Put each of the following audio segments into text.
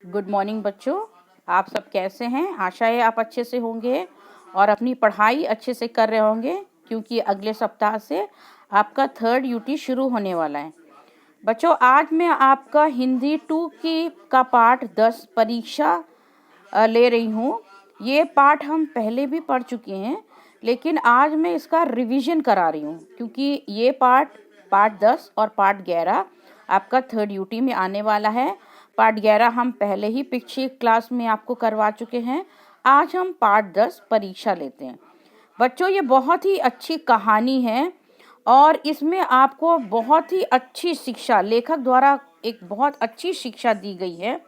Good morning बच्चों। आप सब कैसे हैं? आशा है आप अच्छे से होंगे और अपनी पढ़ाई अच्छे से कर रहे होंगे, क्योंकि अगले सप्ताह से आपका थर्ड यूटी शुरू होने वाला है। बच्चों, आज मैं आपका हिंदी 2 का पाठ 10 परीक्षा ले रही हूँ। ये पाठ हम पहले भी पढ़ चुके हैं, लेकिन आज मैं इसका रिवीजन करा रही हूँ, क्योंकि ये पार्ट 10 और पार्ट 11 आपका थर्ड यूटी में आने वाला है। पार्ट 11 हम पहले ही पिछली क्लास में आपको करवा चुके हैं। आज हम पार्ट 10 परीक्षा लेते हैं। बच्चों, ये बहुत ही अच्छी कहानी है और इसमें आपको बहुत ही अच्छी शिक्षा, लेखक द्वारा एक बहुत अच्छी शिक्षा दी गई है।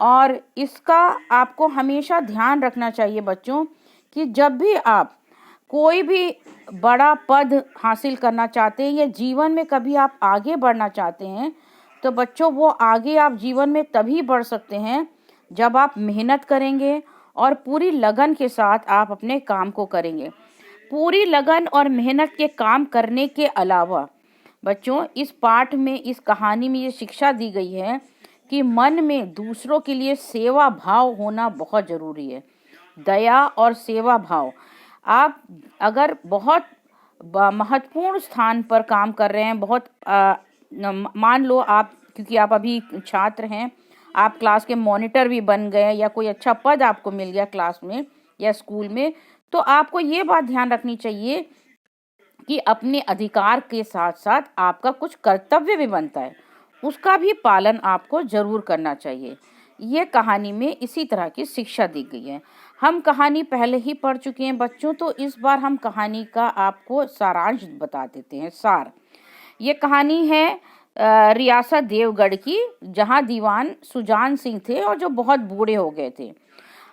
और इसका आपको हमेशा ध्यान रखना चाहिए बच्चों कि जब भी आप कोई भी बड़ा पद हासिल करना चाहते हैं या जीवन में कभी आप आगे बढ़ना चाहते हैं, तो बच्चों वो आगे आप जीवन में तभी बढ़ सकते हैं जब आप मेहनत करेंगे और पूरी लगन के साथ आप अपने काम को करेंगे। पूरी लगन और मेहनत के काम करने के अलावा बच्चों, इस पाठ में, इस कहानी में ये शिक्षा दी गई है कि मन में दूसरों के लिए सेवा भाव होना बहुत ज़रूरी है। दया और सेवा भाव। आप अगर बहुत महत्वपूर्ण स्थान पर काम कर रहे हैं, बहुत मान लो आप, क्योंकि आप अभी छात्र हैं, आप क्लास के मॉनिटर भी बन गए या कोई अच्छा पद आपको मिल गया क्लास में या स्कूल में, तो आपको ये बात ध्यान रखनी चाहिए कि अपने अधिकार के साथ साथ आपका कुछ कर्तव्य भी बनता है, उसका भी पालन आपको जरूर करना चाहिए। ये कहानी में इसी तरह की शिक्षा दी गई है। हम कहानी पहले ही पढ़ चुके हैं बच्चों, तो इस बार हम कहानी का आपको सारांश बता देते हैं। सार, ये कहानी है रियासत देवगढ़ की, जहां दीवान सुजान सिंह थे और जो बहुत बूढ़े हो गए थे।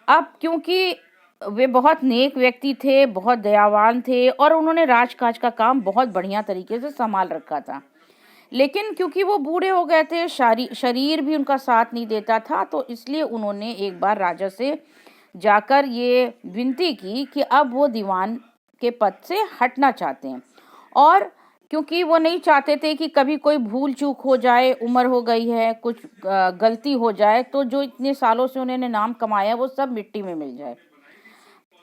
अब क्योंकि वे बहुत नेक व्यक्ति थे, बहुत दयावान थे और उन्होंने राजकाज का काम बहुत बढ़िया तरीके से संभाल रखा था, लेकिन क्योंकि वो बूढ़े हो गए थे, शरीर भी उनका साथ नहीं देता था, तो इसलिए उन्होंने एक बार राजा से जाकर ये विनती की कि अब वो दीवान के पद से हटना चाहते हैं। और क्योंकि वो नहीं चाहते थे कि कभी कोई भूल चूक हो जाए, उम्र हो गई है, कुछ गलती हो जाए, तो जो इतने सालों से उन्होंने नाम कमाया वो सब मिट्टी में मिल जाए।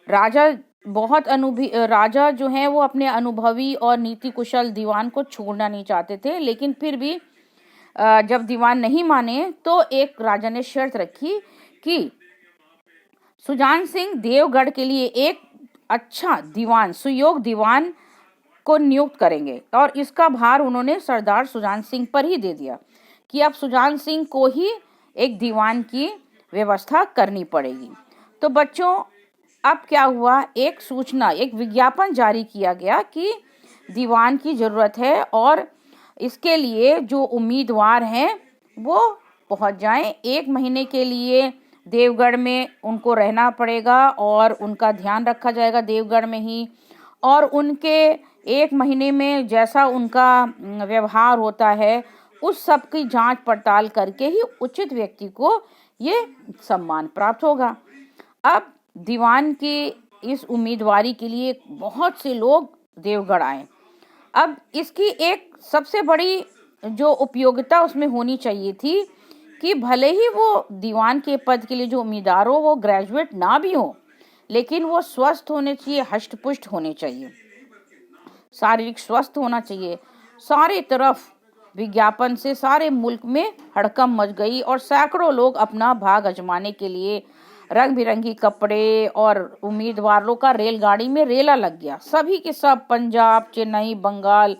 राजा जो हैं वो अपने अनुभवी और नीति कुशल दीवान को छोड़ना नहीं चाहते थे, लेकिन फिर भी जब दीवान नहीं माने तो एक राजा ने शर्त रखी कि सुजान सिंह देवगढ़ के लिए एक अच्छा दीवान, सुयोग्य दीवान को नियुक्त करेंगे, और इसका भार उन्होंने सरदार सुजान सिंह पर ही दे दिया कि अब सुजान सिंह को ही एक दीवान की व्यवस्था करनी पड़ेगी। तो बच्चों, अब क्या हुआ, एक सूचना, एक विज्ञापन जारी किया गया कि दीवान की ज़रूरत है और इसके लिए जो उम्मीदवार हैं वो पहुंच जाएं। 1 महीने के लिए देवगढ़ में उनको रहना पड़ेगा और उनका ध्यान रखा जाएगा देवगढ़ में ही, और उनके 1 महीने में जैसा उनका व्यवहार होता है उस सब की जांच पड़ताल करके ही उचित व्यक्ति को ये सम्मान प्राप्त होगा। अब दीवान की इस उम्मीदवारी के लिए बहुत से लोग देवगढ़ आए। अब इसकी एक सबसे बड़ी जो उपयोगिता उसमें होनी चाहिए थी कि भले ही वो दीवान के पद के लिए जो उम्मीदवार हो वो ग्रेजुएट ना भी हो, लेकिन वो स्वस्थ होने चाहिए, हष्ट-पुष्ट होने चाहिए, शारीरिक स्वस्थ होना चाहिए। सारे तरफ विज्ञापन से सारे मुल्क में हड़कंप मच गई और सैकड़ों लोग अपना भाग आजमाने के लिए रंग बिरंगी कपड़े और उम्मीदवारों का रेलगाड़ी में रेला लग गया। सभी के सब पंजाब, चेन्नई, बंगाल,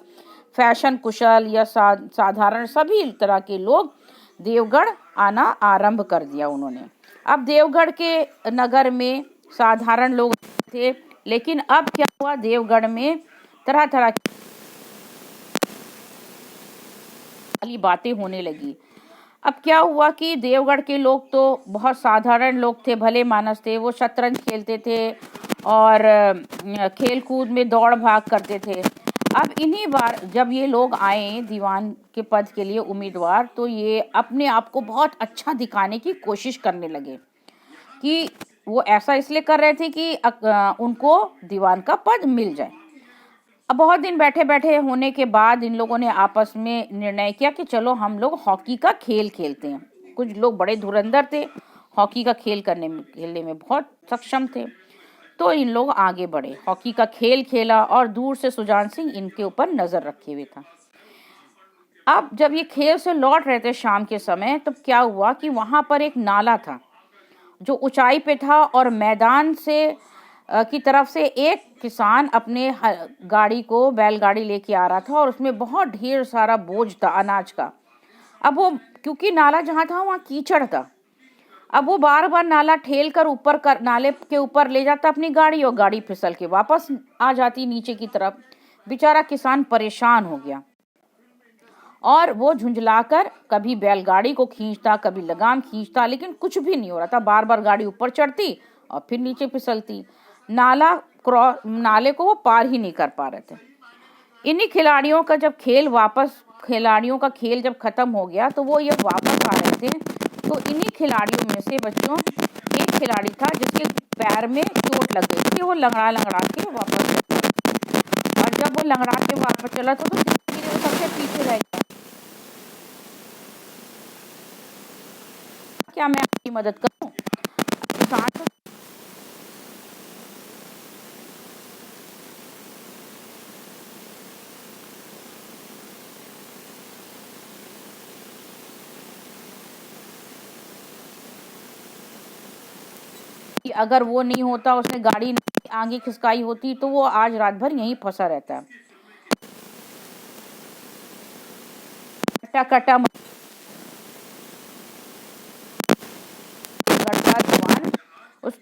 फैशन कुशल या साधारण सभी तरह के लोग देवगढ़ आना आरंभ कर दिया उन्होंने। अब देवगढ़ के नगर में साधारण लोग थे, लेकिन अब क्या हुआ, देवगढ़ में तरह तरह की बातें होने लगी। अब क्या हुआ कि देवगढ़ के लोग तो बहुत साधारण लोग थे, भले मानस थे, वो शतरंज खेलते थे और खेल कूद में दौड़ भाग करते थे। अब इन्हीं बार जब ये लोग आए दीवान के पद के लिए उम्मीदवार, तो ये अपने आप को बहुत अच्छा दिखाने की कोशिश करने लगे कि वो ऐसा इसलिए कर रहे थे कि उनको दीवान का पद मिल जाए। अब बहुत दिन बैठे बैठे होने के बाद इन लोगों ने आपस में निर्णय किया कि चलो हम लोग हॉकी का खेल खेलते हैं। कुछ लोग बड़े धुरंधर थे, हॉकी का खेलने में बहुत सक्षम थे, तो इन लोग आगे बढ़े, हॉकी का खेल खेला और दूर से सुजान सिंह इनके ऊपर नजर रखे हुए था। अब जब ये खेल से लौट रहे थे शाम के समय, तब क्या हुआ कि वहां पर एक नाला था जो ऊंचाई पे था, और मैदान से की तरफ से एक किसान अपने गाड़ी, बैलगाड़ी लेके आ रहा था, और उसमें बहुत ढेर सारा बोझ था अनाज का। अब वो, क्योंकि नाला जहाँ था वहाँ कीचड़ था, अब वो बार बार नाला ठेल कर नाले के ऊपर ले जाता अपनी गाड़ी, और गाड़ी फिसल के वापस आ जाती नीचे की तरफ। बेचारा किसान परेशान हो गया, और वो झुंझलाकर कभी बैलगाड़ी को खींचता, कभी लगाम खींचता, लेकिन कुछ भी नहीं हो रहा था। बार बार गाड़ी ऊपर चढ़ती और फिर नीचे फिसलती। नाले को वो पार ही नहीं कर पा रहे थे। इन्हीं खिलाड़ियों का खेल जब खत्म हो गया, तो वो ये वापस आ रहे थे। तो इन्हीं खिलाड़ियों में से बच्चों एक खिलाड़ी था जिसके पैर में चोट लग गई थी। वो लंगड़ा के वापस चला, और जब वो लंगड़ा के वापस चला तो वो सबसे पीछे रह गया। क्या मैं आपकी मदद करूं? कि अगर वो नहीं होता, उसने गाड़ी नहीं आगे खिसकाई होती, तो वो आज रात भर यहीं फंसा रहता है। कटा जवान उस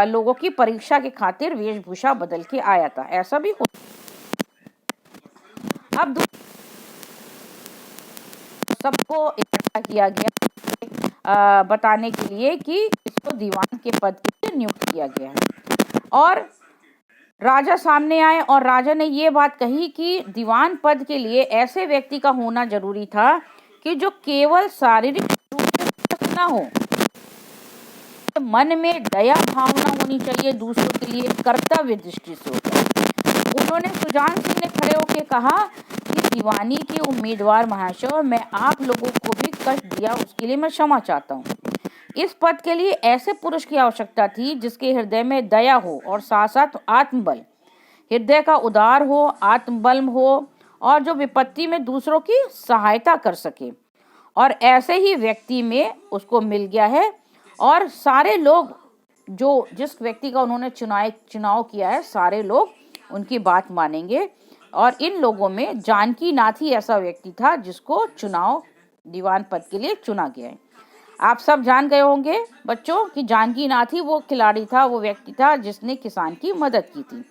लोगों की परीक्षा के खातिर वेशभूषा बदल के आया था। ऐसा भी हो। अब सबको इकट्ठा किया गया बताने के लिए कि इसको दीवान के पद के नियुक्त किया गया है, और राजा सामने आए, और राजा ने ये बात कही कि दीवान पद के लिए ऐसे व्यक्ति का होना जरूरी था कि जो केवल शारीरिक रूप से स्वस्थ ना हो, मन में दया भावना होनी चाहिए, दूसरों के लिए कर्तव्य दृष्टि से होता है। उन्होंने सुजान सिंह ने खड़े होकर कहा कि दीवानी के उम्मीदवार महाशय, मैं आप लोगों को भी कष्ट दिया, उसके लिए मैं क्षमा चाहता हूँ। इस पद के लिए ऐसे पुरुष की आवश्यकता थी जिसके हृदय में दया हो और साथ साथ आत्मबल, हृदय का उदार हो, आत्मबल हो, और जो विपत्ति में दूसरों की सहायता कर सके। और ऐसे ही व्यक्ति में उसको मिल गया है, और सारे लोग जो जिस व्यक्ति का उन्होंने चुनाव किया है, सारे लोग उनकी बात मानेंगे। और इन लोगों में जानकी नाथ ही ऐसा व्यक्ति था जिसको दीवान पद के लिए चुना गया है। आप सब जान गए होंगे बच्चों कि जानकी नाथ ही वो खिलाड़ी था, वो व्यक्ति था जिसने किसान की मदद की थी,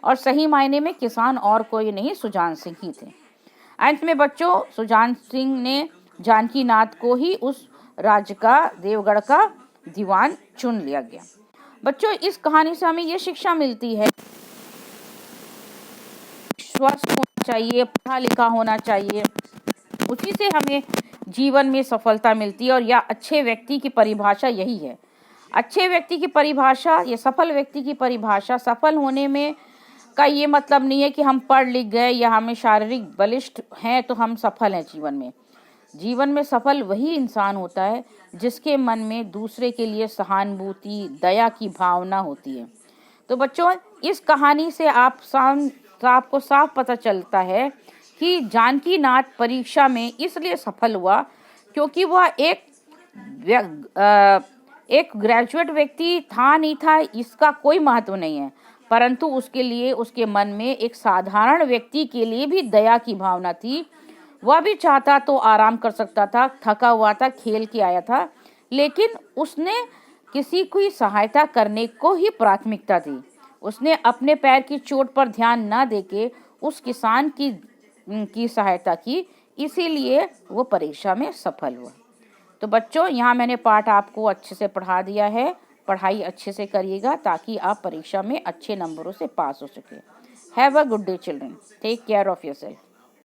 और सही मायने में किसान और कोई नहीं, सुजान सिंह ही थे। अंत में बच्चों सुजान सिंह ने जानकी नाथ को ही उस राज्य का, देवगढ़ का दीवान चुन लिया गया। बच्चों, इस कहानी से हमें ये शिक्षा मिलती है, स्वस्थ होना चाहिए, पढ़ा लिखा होना चाहिए, उसी से हमें जीवन में सफलता मिलती है। और या अच्छे व्यक्ति की परिभाषा यही है। अच्छे व्यक्ति की परिभाषा, ये सफल व्यक्ति की परिभाषा, सफल होने में का ये मतलब नहीं है कि हम पढ़ लिख गए या हमें शारीरिक बलिष्ठ हैं तो हम सफल हैं जीवन में। जीवन में सफल वही इंसान होता है जिसके मन में दूसरे के लिए सहानुभूति, दया की भावना होती है। तो बच्चों, इस कहानी से आपको साफ पता चलता है कि जानकी नाथ परीक्षा में इसलिए सफल हुआ क्योंकि वह एक ग्रेजुएट व्यक्ति था नहीं था, इसका कोई महत्व नहीं है, परंतु उसके लिए, उसके मन में एक साधारण व्यक्ति के लिए भी दया की भावना थी। वह भी चाहता तो आराम कर सकता था, थका हुआ था, खेल के आया था, लेकिन उसने किसी की सहायता करने को ही प्राथमिकता दी। उसने अपने पैर की चोट पर ध्यान न देके उस किसान की सहायता की, इसीलिए वो परीक्षा में सफल हुआ। तो बच्चों, यहाँ मैंने पाठ आपको अच्छे से पढ़ा दिया है। पढ़ाई अच्छे से करिएगा ताकि आप परीक्षा में अच्छे नंबरों से पास हो सके। Have a good day children, take care of yourself.